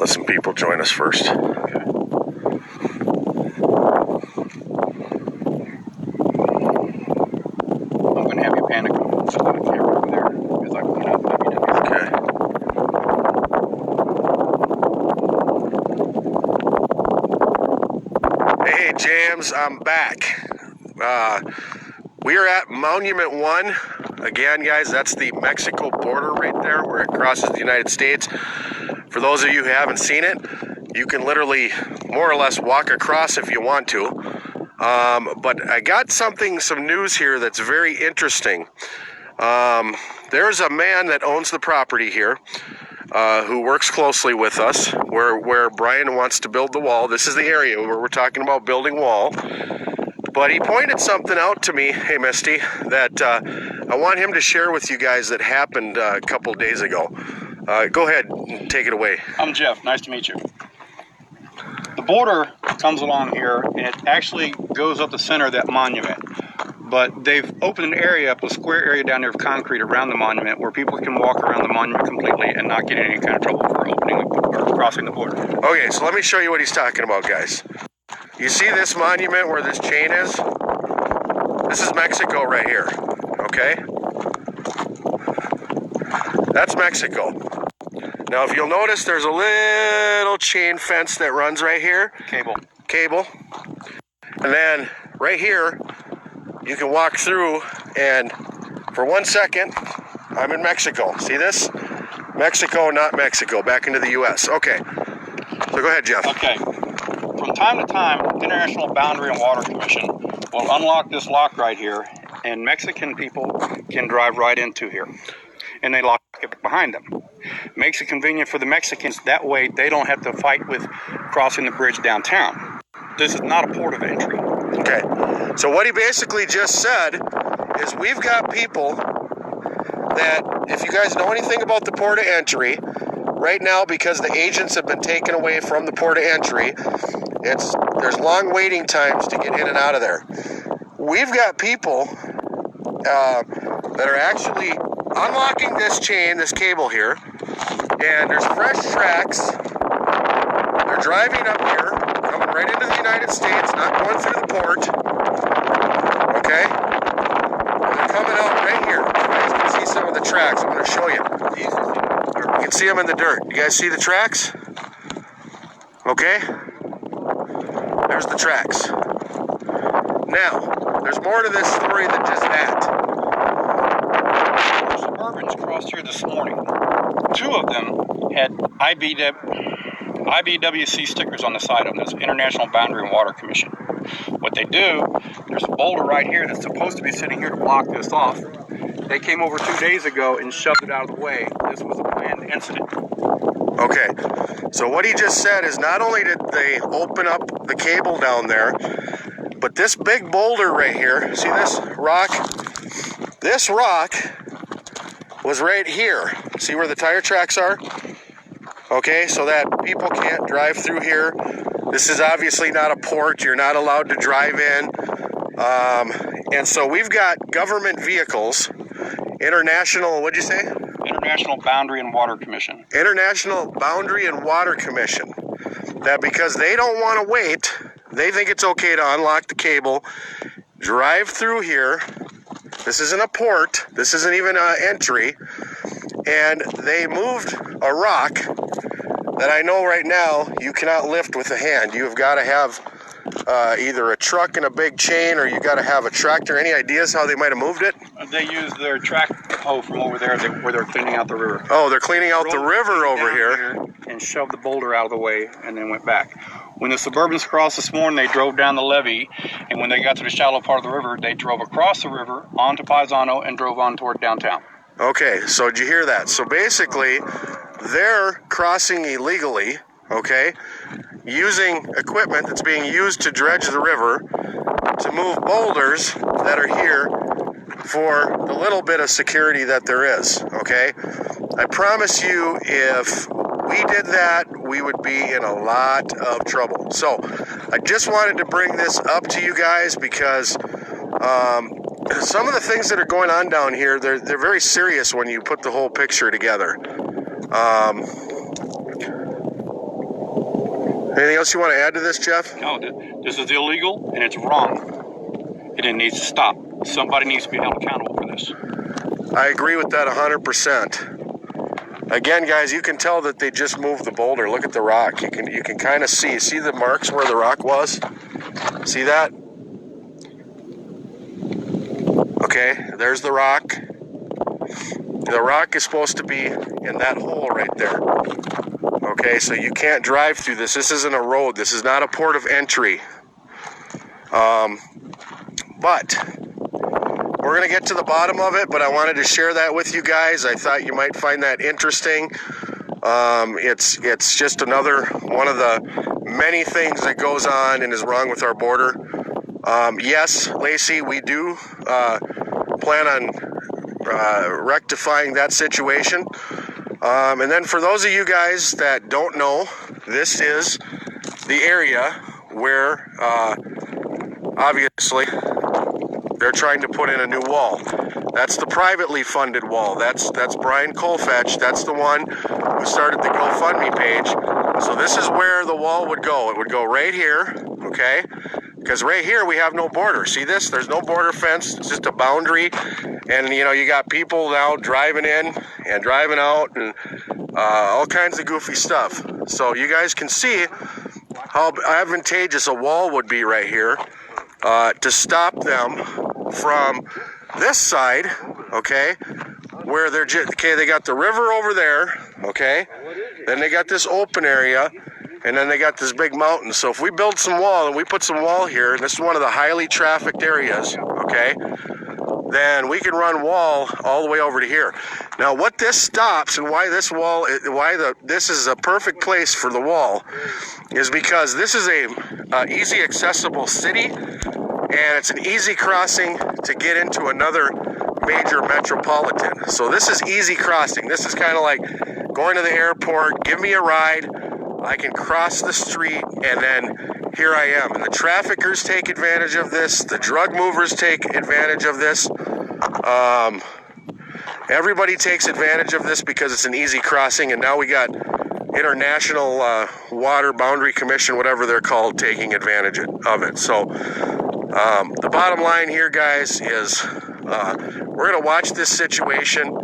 let some people join us first. Okay. I'm going to have you panic on the camera over there because I point out WWC. Okay. Hey, James, I'm back. We are at Monument 1. Again, guys, that's the Mexico border right there where it crosses the United States. For those of you who haven't seen it, you can literally more or less walk across if you want to. But I got some news here that's very interesting. There's a man that owns the property here who works closely with us where Brian wants to build the wall. This is the area where we're talking about building wall. But he pointed something out to me, hey Misty, that I want him to share with you guys that happened a couple days ago. Go ahead and take it away. I'm Jeff. Nice to meet you. The border comes along here, and it actually goes up the center of that monument. But they've opened an area up, a square area down there of concrete around the monument where people can walk around the monument completely and not get in any kind of trouble for opening or crossing the border. Okay, so let me show you what he's talking about, guys. You see this monument where this chain is? This is Mexico right here, okay? That's Mexico. Now, if you'll notice, there's a little chain fence that runs right here. Cable. And then right here, you can walk through, and for 1 second, I'm in Mexico. See this? Mexico, not Mexico. Back into the U.S. Okay. So go ahead, Jeff. Okay. From time to time, the International Boundary and Water Commission will unlock this lock right here, and Mexican people can drive right into here. And they lock it behind them. Makes it convenient for the Mexicans. That way, they don't have to fight with crossing the bridge downtown. This is not a port of entry. Okay. So what he basically just said is we've got people that, if you guys know anything about the port of entry, right now, because the agents have been taken away from the port of entry, there's long waiting times to get in and out of there. We've got people that are actually unlocking this chain, this cable here, and there's fresh tracks. They're driving up here, coming right into the United States, not going through the port. Okay? They're coming out right here. You guys can see some of the tracks. I'm going to show you. You can see them in the dirt. You guys see the tracks? Okay? There's the tracks. Now, there's more to this story than just that. Suburbans crossed here this morning. 2 of them had IBWC stickers on the side of them. That's International Boundary and Water Commission. What they do, there's a boulder right here that's supposed to be sitting here to block this off. They came over 2 days ago and shoved it out of the way. This was a planned incident. Okay, so what he just said is not only did they open up the cable down there, but this big boulder right here, see this rock? This rock was right here. See where the tire tracks are? Okay, so that people can't drive through here. This is obviously not a port. You're not allowed to drive in. And so we've got government vehicles, international, what'd you say? International Boundary and Water Commission. International Boundary and Water Commission. That because they don't want to wait, they think it's okay to unlock the cable, drive through here. This isn't a port. This isn't even an entry. And they moved a rock that I know right now you cannot lift with a hand. You've got to have either a truck and a big chain, or you got to have a tractor. Any ideas how they might have moved it? They used their track hoe from over there where they're cleaning out the river. Oh, they're cleaning out the river over here. And shoved the boulder out of the way and then went back. When the Suburbans crossed this morning, they drove down the levee, and when they got to the shallow part of the river, they drove across the river onto Paisano and drove on toward downtown. Okay, so did you hear that? So basically, they're crossing illegally, okay, using equipment that's being used to dredge the river to move boulders that are here for the little bit of security that there is, okay? I promise you, if we did that, we would be in a lot of trouble. So I just wanted to bring this up to you guys because some of the things that are going on down here, they're very serious when you put the whole picture together. Anything else you want to add to this, Jeff? No, this is illegal and it's wrong. And it needs to stop. Somebody needs to be held accountable for this. I agree with that 100%. Again, guys, you can tell that they just moved the boulder. Look at the rock. You can kind of see the marks where the rock was. See that? Okay, there's the rock. The rock is supposed to be in that hole right there. Okay, so you can't drive through this. This isn't a road. This is not a port of entry. But we're going to get to the bottom of it, but I wanted to share that with you guys. I thought you might find that interesting. It's just another one of the many things that goes on and is wrong with our border. Yes, Lacey, we do plan on rectifying that situation. And then for those of you guys that don't know, this is the area where obviously they're trying to put in a new wall. That's the privately funded wall. That's Brian Colfetch. That's the one who started the GoFundMe page. So this is where the wall would go. It would go right here, okay? Because right here we have no border. See this? There's no border fence. It's just a boundary. And you know, you got people now driving in and driving out and all kinds of goofy stuff. So you guys can see how advantageous a wall would be right here to stop them from this side, okay, where they're they got the river over there, okay, then they got this open area, and then they got this big mountain. So if we build some wall and we put some wall here, and this is one of the highly trafficked areas, okay, then we can run wall all the way over to here. Now what this stops and why this wall, this is a perfect place for the wall is because this is a easy accessible city, and it's an easy crossing to get into another major metropolitan. So this is easy crossing. This is kind of like going to the airport, give me a ride, I can cross the street, and then here I am. And the traffickers take advantage of this, the drug movers take advantage of this. Everybody takes advantage of this because it's an easy crossing, and now we got International Water Boundary Commission, whatever they're called, taking advantage of it. So the bottom line here, guys, is we're going to watch this situation, and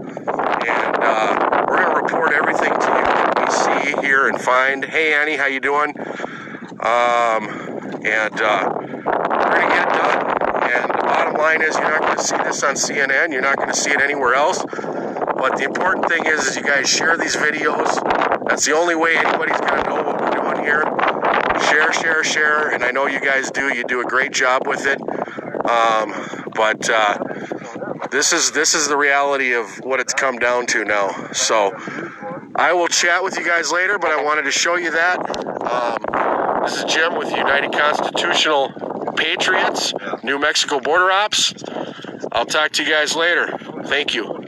we're going to report everything to you that we see, hear, and find. Hey, Annie, how you doing? We're going to get it done. And the bottom line is you're not going to see this on CNN. You're not going to see it anywhere else. But the important thing is you guys share these videos. That's the only way anybody's going to know what we're doing here. Share, share, share. And I know you guys do. You do a great job with it. This is the reality of what it's come down to now. So I will chat with you guys later, but I wanted to show you that. This is Jim with United Constitutional Patriots, New Mexico Border Ops. I'll talk to you guys later. Thank you.